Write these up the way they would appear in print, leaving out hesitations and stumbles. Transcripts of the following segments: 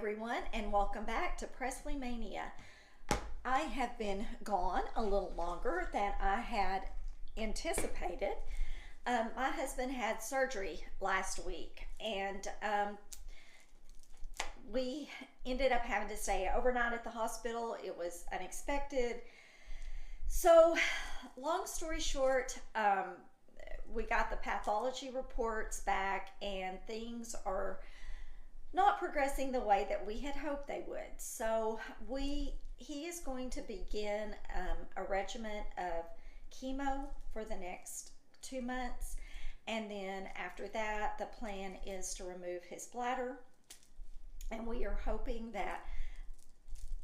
everyone, and welcome back to Presley Mania. I have been gone a little longer than I had anticipated. My husband had surgery last week, and we ended up having to stay overnight at the hospital. It was unexpected. So, long story short, we got the pathology reports back, and things are not progressing the way that we had hoped they would. So he is going to begin a regimen of chemo for the next 2 months, and then after that the plan is to remove his bladder, and we are hoping that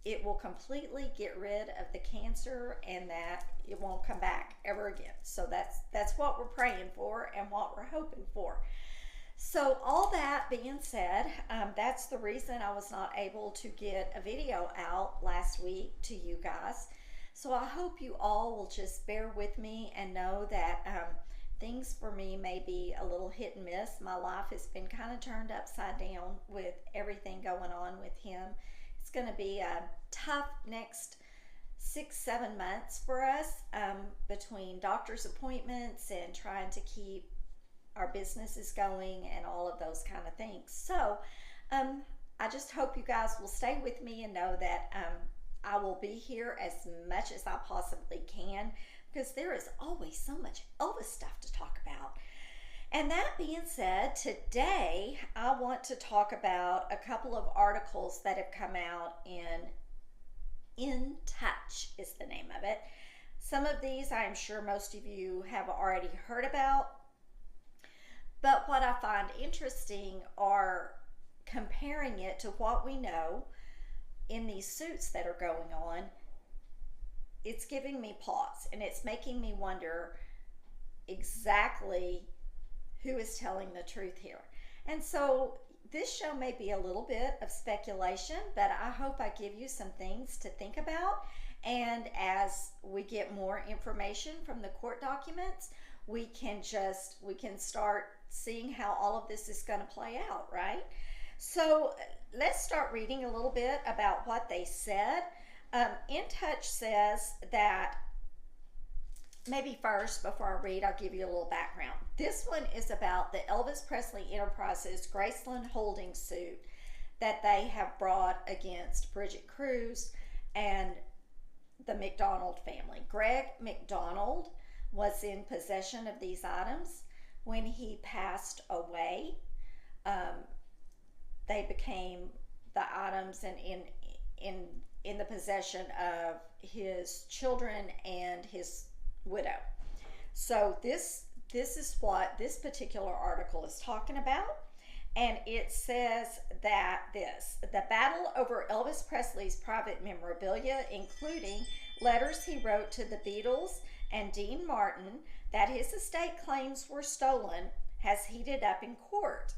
it will completely get rid of the cancer and that it won't come back ever again. So that's what we're praying for and what we're hoping for. So all that being said, that's the reason I was not able to get a video out last week to you guys. So I hope you all will just bear with me and know that things for me may be a little hit and miss. My life has been kind of turned upside down with everything going on with him. It's going to be a tough next 6-7 months for us, between doctor's appointments and trying to keep our businesses going and all of those kind of things. So I just hope you guys will stay with me and know that I will be here as much as I possibly can, because there is always so much Elvis stuff to talk about. And that being said, today I want to talk about a couple of articles that have come out in Touch is the name of it. Some of these I am sure most of you have already heard about. But what I find interesting are comparing it to what we know in these suits that are going on. It's giving me pause, and it's making me wonder exactly who is telling the truth here. And so this show may be a little bit of speculation, but I hope I give you some things to think about. And as we get more information from the court documents, we can start seeing how all of this is going to play out, right? So let's start reading a little bit about what they said. In Touch says that, maybe first, before I read, I'll give you a little background. This one is about the Elvis Presley Enterprises Graceland Holdings suit that they have brought against Bridget Cruz and the McDonald family. Greg McDonald was in possession of these items. When he passed away, they became the items and in the possession of his children and his widow. So this is what this particular article is talking about. And it says that the battle over Elvis Presley's private memorabilia, including letters he wrote to the Beatles and Dean Martin that his estate claims were stolen, has heated up in court.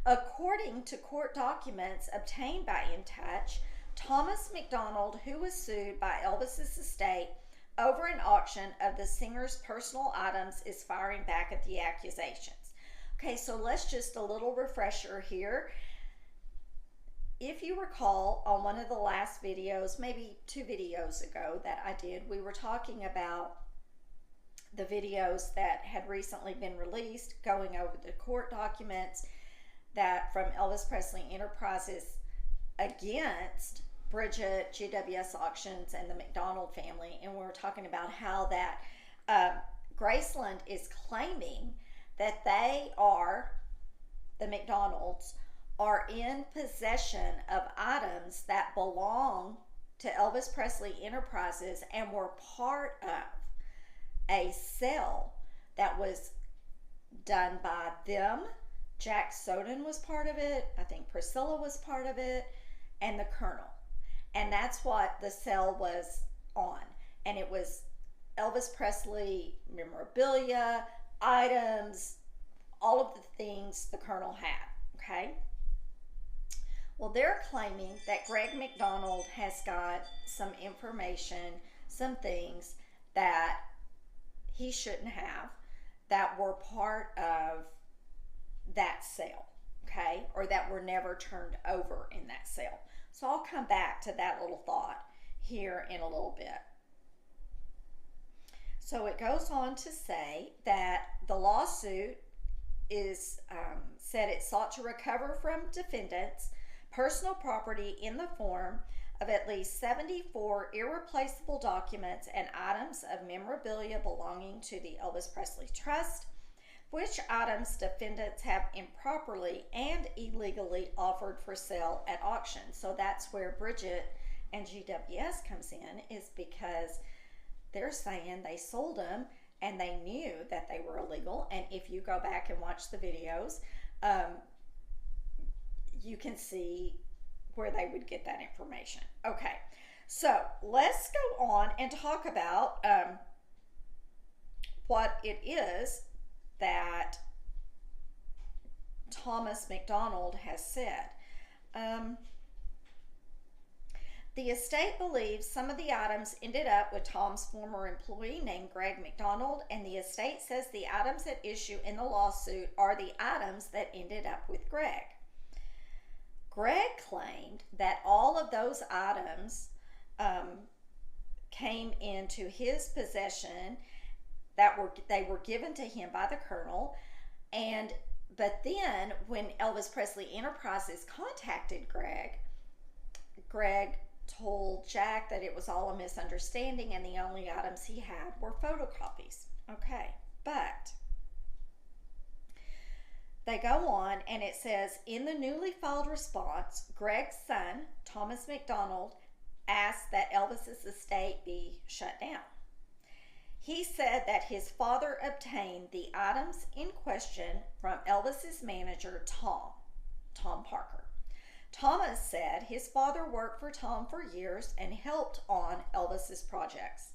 According to court documents obtained by In Touch, Thomas McDonald, who was sued by Elvis's estate over an auction of the singer's personal items, is firing back at the accusations. Okay, so let's just a little refresher here. If you recall, on one of the last videos, maybe 2 videos ago that I did, we were talking about the videos that had recently been released, going over the court documents that from Elvis Presley Enterprises against Bridget, GWS Auctions, and the McDonald family. And we were talking about how that Graceland is claiming that the McDonalds are in possession of items that belong to Elvis Presley Enterprises and were part of a sale that was done by them. Jack Soden was part of it. I think Priscilla was part of it, and the Colonel. And that's what the sale was on. And it was Elvis Presley memorabilia, items, all of the things the Colonel had, okay? Well, they're claiming that Greg McDonald has got some information, some things that he shouldn't have, that were part of that sale, okay, or that were never turned over in that sale. So I'll come back to that little thought here in a little bit. So it goes on to say that the lawsuit is said it sought to recover from defendants personal property in the form of at least 74 irreplaceable documents and items of memorabilia belonging to the Elvis Presley Trust, which items defendants have improperly and illegally offered for sale at auction. So that's where Bridget and GWS comes in, is because they're saying they sold them and they knew that they were illegal. And if you go back and watch the videos, you can see where they would get that information. Okay, so let's go on and talk about what it is that Thomas McDonald has said. The estate believes some of the items ended up with Tom's former employee named Greg McDonald, and the estate says the items at issue in the lawsuit are the items that ended up with Greg. Greg claimed that all of those items came into his possession, they were given to him by the colonel, but then when Elvis Presley Enterprises contacted Greg told Jack that it was all a misunderstanding and the only items he had were photocopies. Okay, but they go on and it says, in the newly filed response, Greg's son, Thomas McDonald, asked that Elvis's estate be shut down. He said that his father obtained the items in question from Elvis's manager, Tom Parker. Thomas said his father worked for Tom for years and helped on Elvis's projects.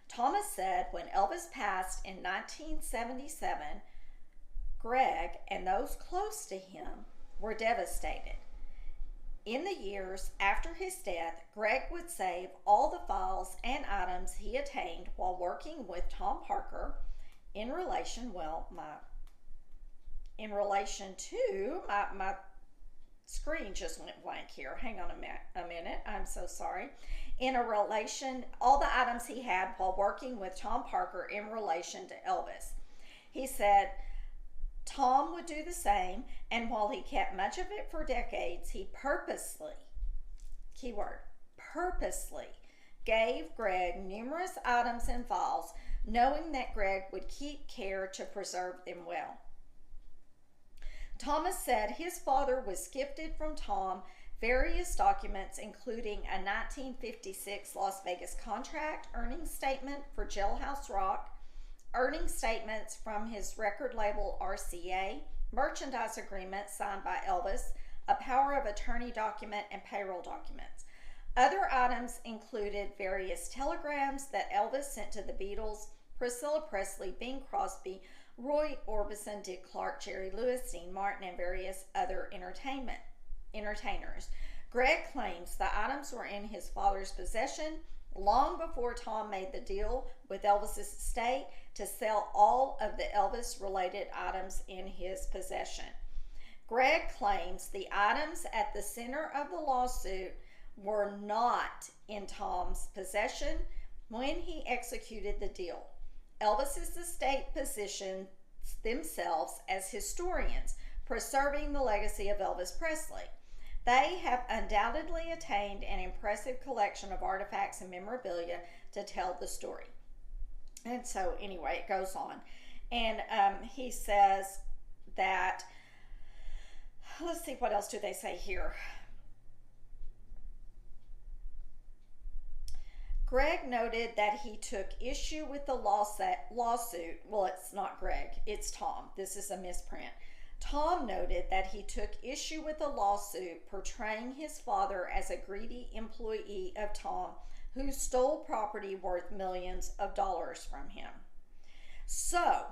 Thomas said when Elvis passed in 1977, Greg and those close to him were devastated. In the years after his death, Greg would save all the files and items he attained while working with Tom Parker in relation to my screen just went blank here. Hang on a minute. I'm so sorry. All the items he had while working with Tom Parker in relation to Elvis. He said Tom would do the same, and while he kept much of it for decades, he purposely, keyword, purposely, gave Greg numerous items and files, knowing that Greg would keep care to preserve them well. Thomas said his father was gifted from Tom various documents, including a 1956 Las Vegas contract, earnings statement for Jailhouse Rock, earnings statements from his record label RCA, merchandise agreement signed by Elvis, a power of attorney document, and payroll documents. Other items included various telegrams that Elvis sent to the Beatles, Priscilla Presley, Bing Crosby, Roy Orbison, Dick Clark, Jerry Lewis, Dean Martin, and various other entertainers. Greg claims the items were in his father's possession long before Tom made the deal with Elvis's estate to sell all of the Elvis-related items in his possession. Greg claims the items at the center of the lawsuit were not in Tom's possession when he executed the deal. Elvis's estate positions themselves as historians, preserving the legacy of Elvis Presley. They have undoubtedly attained an impressive collection of artifacts and memorabilia to tell the story. And so anyway, it goes on. And he says that, let's see, what else do they say here? Greg noted that he took issue with the lawsuit. Well, it's not Greg, it's Tom. This is a misprint. Tom noted that he took issue with the lawsuit portraying his father as a greedy employee of Tom who stole property worth millions of dollars from him. So,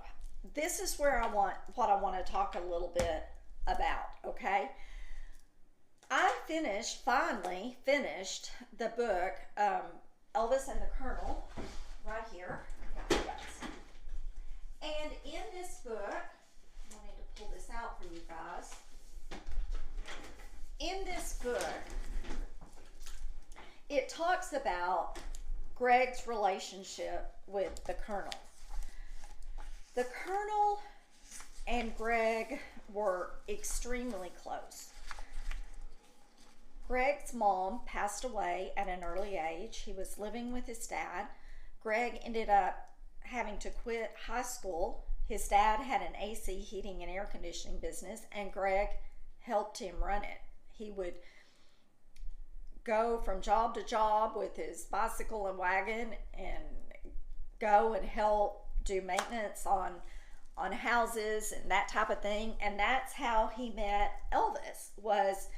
this is where I want to talk a little bit about, okay? I finally finished the book, Elvis and the Colonel, right here. And in this book, I need to pull this out for you guys. this book, it talks about Greg's relationship with the Colonel. The Colonel and Greg were extremely close. Greg's mom passed away at an early age. He was living with his dad. Greg ended up having to quit high school. His dad had an AC heating and air conditioning business, and Greg helped him run it. He would go from job to job with his bicycle and wagon and go and help do maintenance on houses and that type of thing. And that's how he met Elvis, was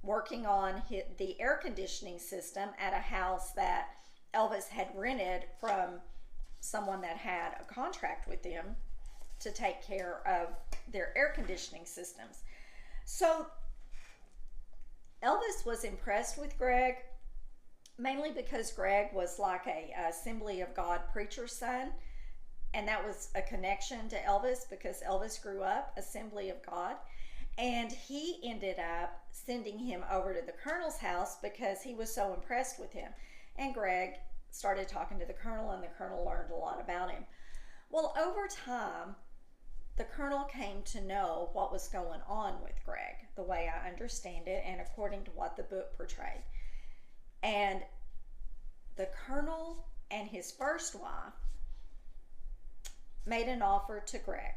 working on the air conditioning system at a house that Elvis had rented from someone that had a contract with them to take care of their air conditioning systems. So Elvis was impressed with Greg, mainly because Greg was like a Assembly of God preacher's son, and that was a connection to Elvis because Elvis grew up Assembly of God. And he ended up sending him over to the Colonel's house because he was so impressed with him. And Greg started talking to the Colonel, and the Colonel learned a lot about him. Well, over time, the Colonel came to know what was going on with Greg, the way I understand it, and according to what the book portrayed. And the Colonel and his first wife made an offer to Greg,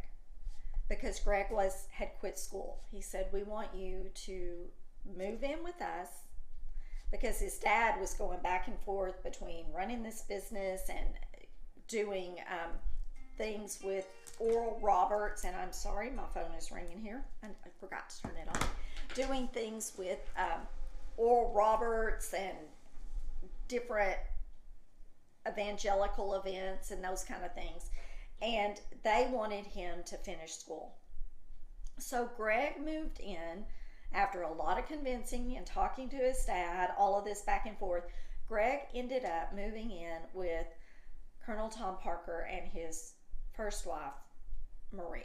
because Greg had quit school. He said, we want you to move in with us, because his dad was going back and forth between running this business and doing things with Oral Roberts, and I'm sorry, my phone is ringing here. I forgot to turn it on. Doing things with Oral Roberts and different evangelical events and those kind of things. And they wanted him to finish school. So Greg moved in after a lot of convincing and talking to his dad, all of this back and forth. Greg ended up moving in with Colonel Tom Parker and his first wife, Marie.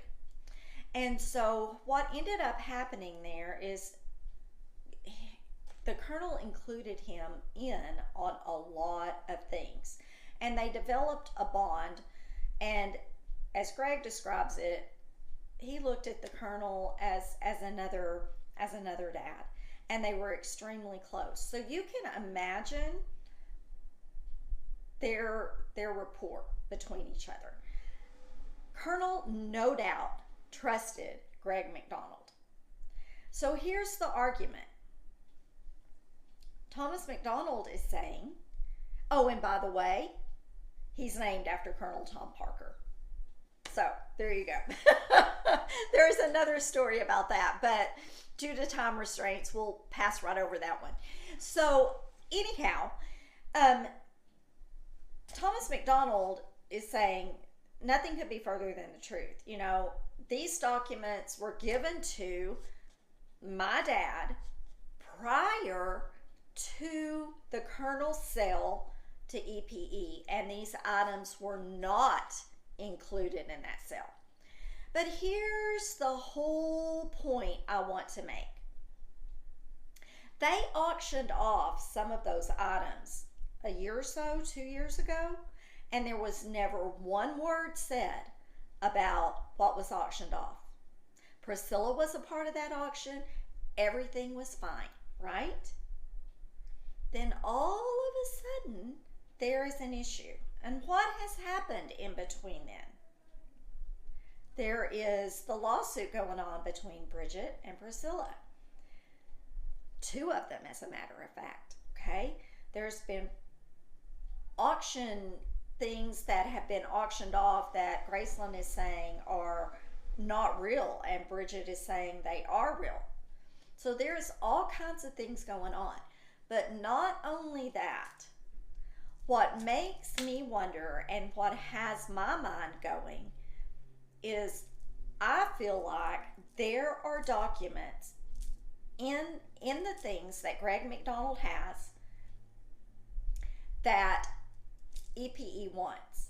And so what ended up happening there is the Colonel included him in on a lot of things. And they developed a bond. And as Greg describes it, he looked at the Colonel as another dad, and they were extremely close. So you can imagine their rapport between each other. Colonel, no doubt, trusted Greg McDonald. So here's the argument. Thomas McDonald is saying, oh, and by the way, he's named after Colonel Tom Parker. So there you go. There's another story about that, but due to time restraints, we'll pass right over that one. So anyhow, Thomas McDonald is saying nothing could be further than the truth. You know, these documents were given to my dad prior to the Colonel's sale to EPE, and these items were not included in that sale. But here's the whole point I want to make. They auctioned off some of those items a year or so, 2 years ago, and there was never one word said about what was auctioned off. Priscilla was a part of that auction. Everything was fine, right? Then all of a sudden, there is an issue. And what has happened in between then? There is the lawsuit going on between Bridget and Priscilla. Two of them, as a matter of fact, okay? There's been auction things that have been auctioned off that Graceland is saying are not real, and Bridget is saying they are real. So there's all kinds of things going on. But not only that, what makes me wonder and what has my mind going is I feel like there are documents in the things that Greg McDonald has that EPE wants.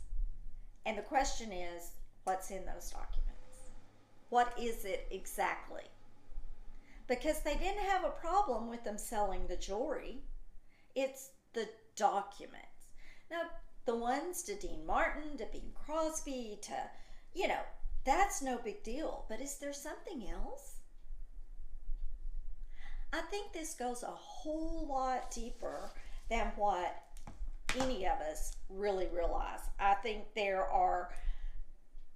And the question is, what's in those documents? What is it exactly? because they didn't have a problem with them selling the jewelry. It's the documents. Now, the ones to Dean Martin, to Bing Crosby, to, that's no big deal. But is there something else? I think this goes a whole lot deeper than what any of us really realize. I think there are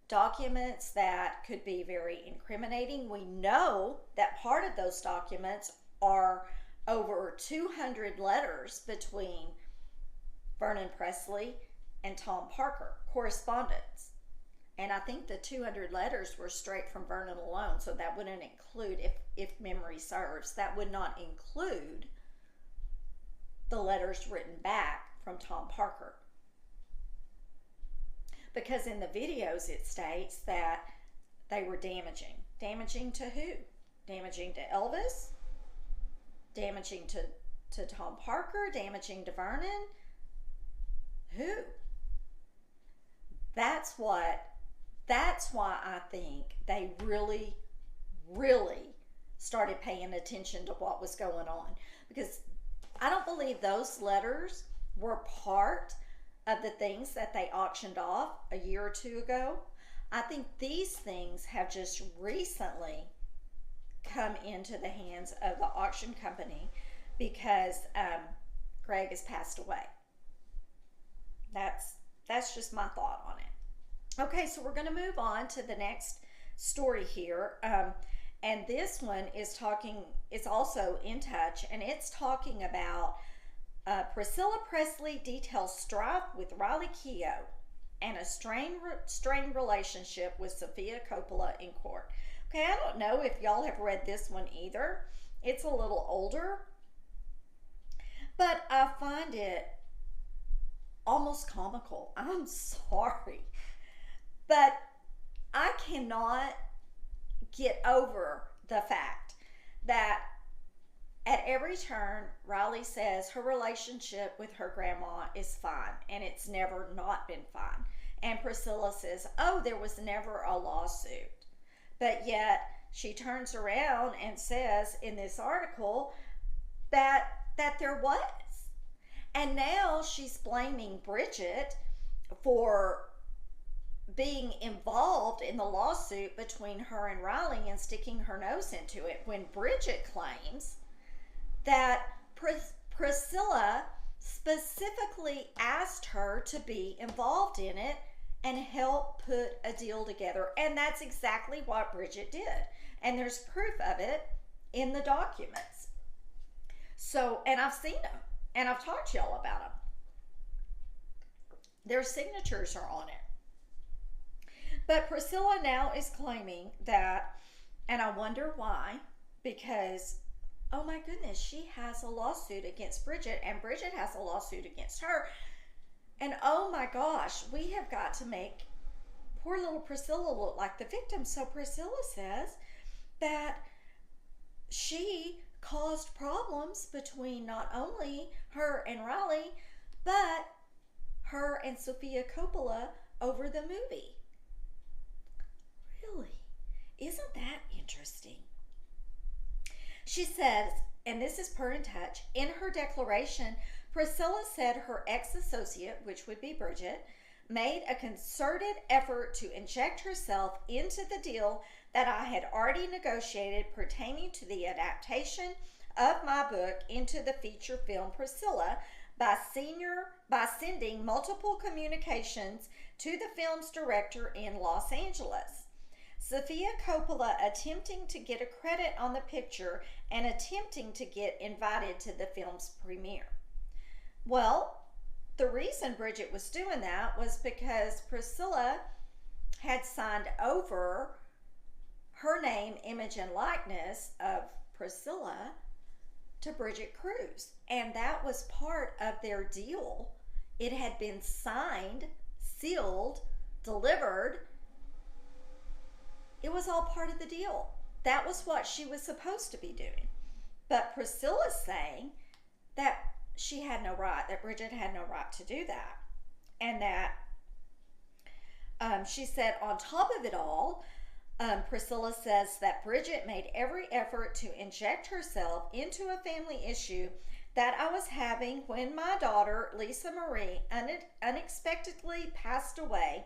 documents that could be very incriminating. We know that part of those documents are over 200 letters between Vernon Presley and Tom Parker, correspondence. And I think the 200 letters were straight from Vernon alone, so that wouldn't include, if memory serves, that would not include the letters written back from Tom Parker. Because in the videos it states that they were damaging. Damaging to who? Damaging to Elvis? Damaging to Tom Parker? Damaging to Vernon? Who? That's why I think they really, really started paying attention to what was going on. Because I don't believe those letters were part of the things that they auctioned off a year or two ago. I think these things have just recently come into the hands of the auction company because Greg has passed away. That's just my thought on it. Okay, so we're going to move on to the next story here. And this one is it's also in touch, and it's talking about Priscilla Presley details strife with Riley Keough and a strained relationship with Sofia Coppola in court. Okay, I don't know if y'all have read this one either. It's a little older, but I find it almost comical. I'm sorry, but I cannot get over the fact that at every turn, Riley says her relationship with her grandma is fine, and it's never not been fine. And Priscilla says, oh, there was never a lawsuit. But yet, she turns around and says in this article that there was. And now she's blaming Bridget for being involved in the lawsuit between her and Riley and sticking her nose into it, when Bridget claims that Priscilla specifically asked her to be involved in it and help put a deal together. And that's exactly what Bridget did. And there's proof of it in the documents. So, and I've seen them, and I've talked to y'all about them. Their signatures are on it. But Priscilla now is claiming that, and I wonder why, because, oh my goodness, she has a lawsuit against Bridget, and Bridget has a lawsuit against her. And oh my gosh, we have got to make poor little Priscilla look like the victim. So Priscilla says that she caused problems between not only her and Riley, but her and Sofia Coppola over the movie. Really? Isn't that interesting? She says, and this is per in touch, in her declaration, Priscilla said her ex-associate, which would be Bridget, made a concerted effort to inject herself into the deal that I had already negotiated pertaining to the adaptation of my book into the feature film Priscilla by sending multiple communications to the film's director in Los Angeles. Sofia Coppola attempting to get a credit on the picture and attempting to get invited to the film's premiere. Well, the reason Bridget was doing that was because Priscilla had signed over her name, image, and likeness of Priscilla to Bridget Cruz. And that was part of their deal. It had been signed, sealed, delivered. It was all part of the deal. That was what she was supposed to be doing. But Priscilla's saying that she had no right, that Bridget had no right to do that. And that she said on top of it all, Priscilla says that Bridget made every effort to inject herself into a family issue that I was having when my daughter, Lisa Marie, unexpectedly passed away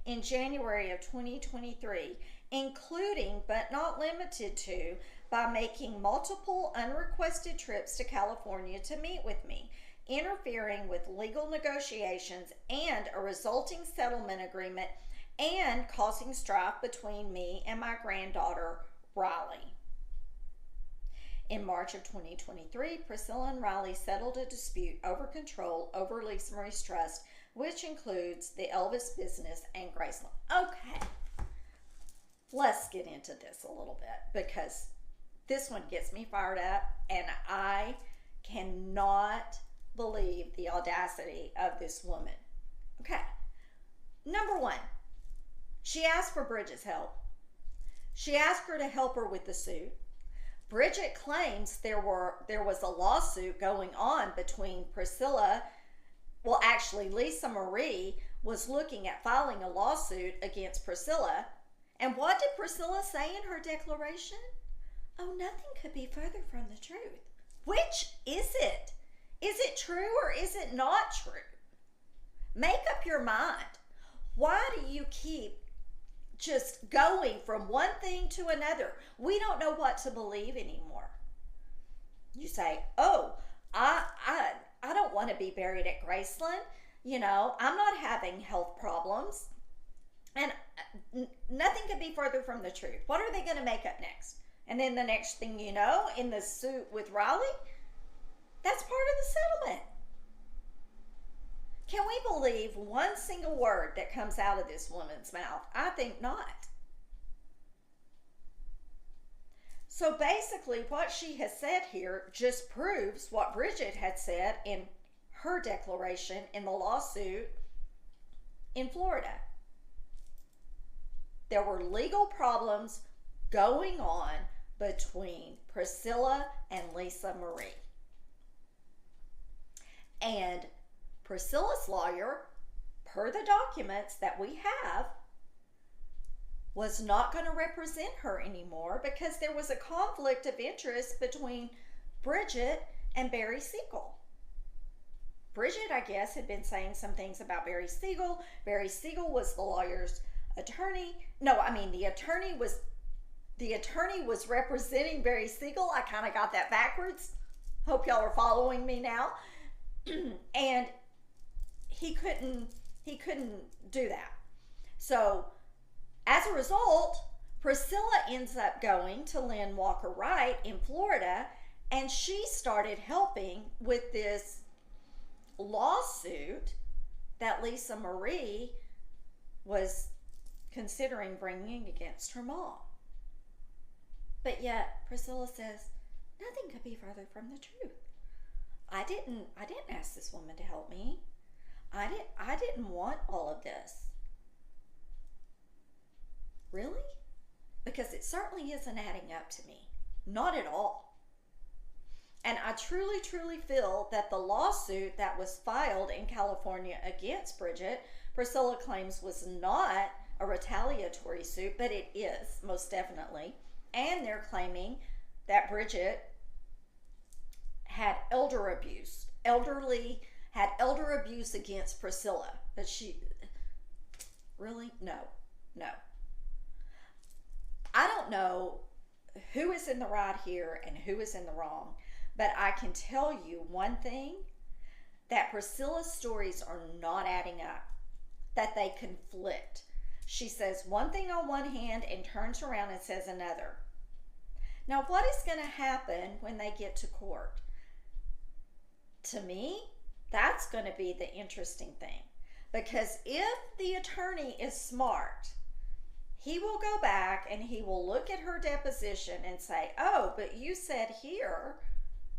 in January of 2023, including but not limited to by making multiple unrequested trips to California to meet with me, interfering with legal negotiations and a resulting settlement agreement, and causing strife between me and my granddaughter, Riley. In March of 2023, Priscilla and Riley settled a dispute over control over Lisa Marie's trust, which includes the Elvis business and Graceland. Okay, let's get into this a little bit because this one gets me fired up, and I cannot believe the audacity of this woman. Okay, number one, she asked for Bridget's help. She asked her to help her with the suit. Bridget claims there was a lawsuit going on between Priscilla. Well, actually, Lisa Marie was looking at filing a lawsuit against Priscilla. And what did Priscilla say in her declaration? Oh, nothing could be further from the truth. Which is it? Is it true or is it not true? Make up your mind. Why do you keep just going from one thing to another? We don't know what to believe anymore. You say, oh, I don't want to be buried at Graceland. You know, I'm not having health problems. And nothing could be further from the truth. What are they going to make up next? And then the next thing you know, in the suit with Riley, that's part of the settlement. Can we believe one single word that comes out of this woman's mouth? I think not. So basically what she has said here just proves what Bridget had said in her declaration in the lawsuit in Florida. There were legal problems going on between Priscilla and Lisa Marie. And Priscilla's lawyer, per the documents that we have, was not going to represent her anymore because there was a conflict of interest between Bridget and Barry Siegel. Bridget, I guess, had been saying some things about Barry Siegel. Barry Siegel was the lawyer's attorney. No, I mean, the attorney was representing Barry Siegel. I kind of got that backwards. Hope y'all are following me now. And he couldn't do that. So as a result, Priscilla ends up going to Lynn Walker Wright in Florida, and she started helping with this lawsuit that Lisa Marie was considering bringing against her mom. But yet Priscilla says nothing could be further from the truth. I didn't ask this woman to help me. I didn't want all of this. Really? Because it certainly isn't adding up to me. Not at all. And I truly, truly feel that the lawsuit that was filed in California against Bridget, Priscilla claims was not a retaliatory suit, but it is, most definitely. And they're claiming that Bridget had elder abuse against Priscilla. But really? No. I don't know who is in the right here and who is in the wrong, but I can tell you one thing, that Priscilla's stories are not adding up, that they conflict. She says one thing on one hand and turns around and says another. Now, what is going to happen when they get to court? To me, that's going to be the interesting thing. Because if the attorney is smart, he will go back and he will look at her deposition and say, oh, but you said here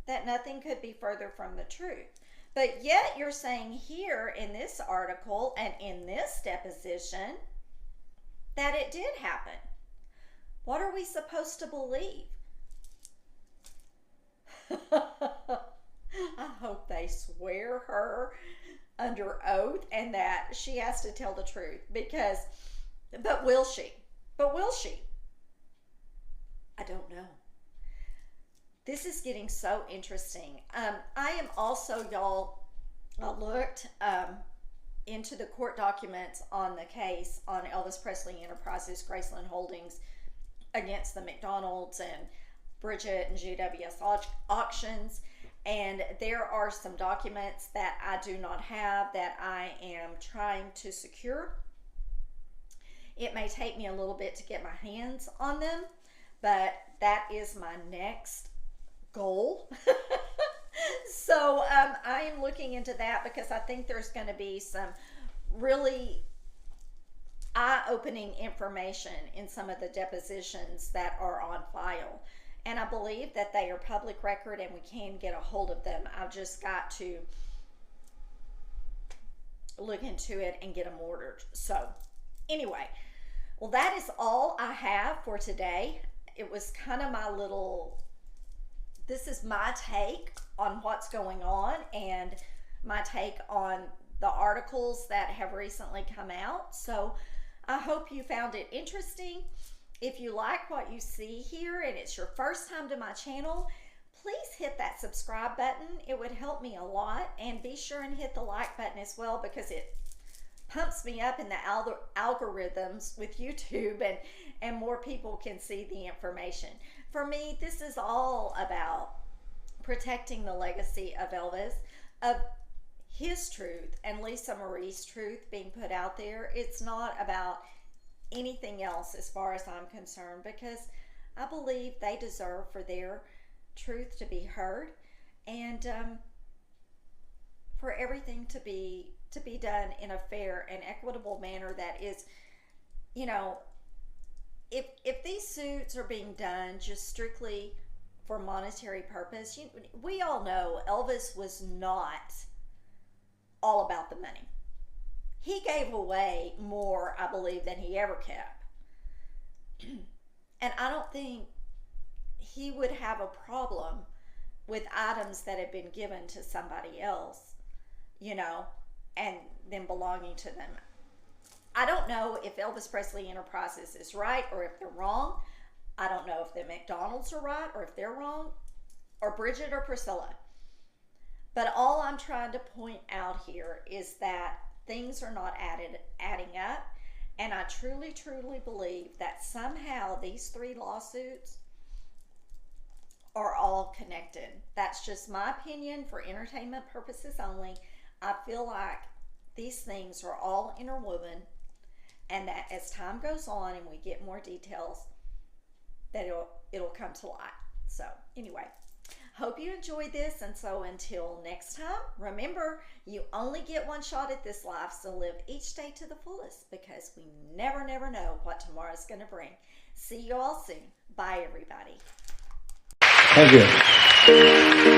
that nothing could be further from the truth. But yet you're saying here in this article and in this deposition that it did happen. What are we supposed to believe? I hope they swear her under oath and that she has to tell the truth, because, but will she? I don't know. This is getting so interesting. I am also, y'all, I looked into the court documents on the case on Elvis Presley Enterprises, Graceland Holdings against the McDonald's and Bridget and GWS auctions. And there are some documents that I do not have that I am trying to secure. It may take me a little bit to get my hands on them, but that is my next goal. So I am looking into that because I think there's going to be some really eye-opening information in some of the depositions that are on file. And I believe that they are public record and we can get a hold of them. I've just got to look into it and get them ordered. So anyway, well, that is all I have for today. It was kind of my little, this is my take on what's going on and my take on the articles that have recently come out. So I hope you found it interesting. If you like what you see here and it's your first time to my channel, please hit that subscribe button. It would help me a lot. And be sure and hit the like button as well, because it pumps me up in the algorithms with YouTube, and more people can see the information. For me, this is all about protecting the legacy of Elvis, of his truth and Lisa Marie's truth being put out there. It's not about anything else as far as I'm concerned, because I believe they deserve for their truth to be heard, and for everything to be done in a fair and equitable manner. That is, you know, if these suits are being done just strictly for monetary purpose, we all know Elvis was not all about the money. He gave away more, I believe, than he ever kept. And I don't think he would have a problem with items that had been given to somebody else, you know, and then belonging to them. I don't know if Elvis Presley Enterprises is right or if they're wrong. I don't know if the McDonald's are right or if they're wrong, or Bridget or Priscilla. But all I'm trying to point out here is that things are not adding up. And I truly, truly believe that somehow these three lawsuits are all connected. That's just my opinion for entertainment purposes only. I feel like these things are all interwoven, and that as time goes on and we get more details, that it'll come to light. So anyway, hope you enjoyed this, and so until next time, remember, you only get one shot at this life, so live each day to the fullest, because we never know what tomorrow's going to bring. See you all soon. Bye, everybody. Thank you.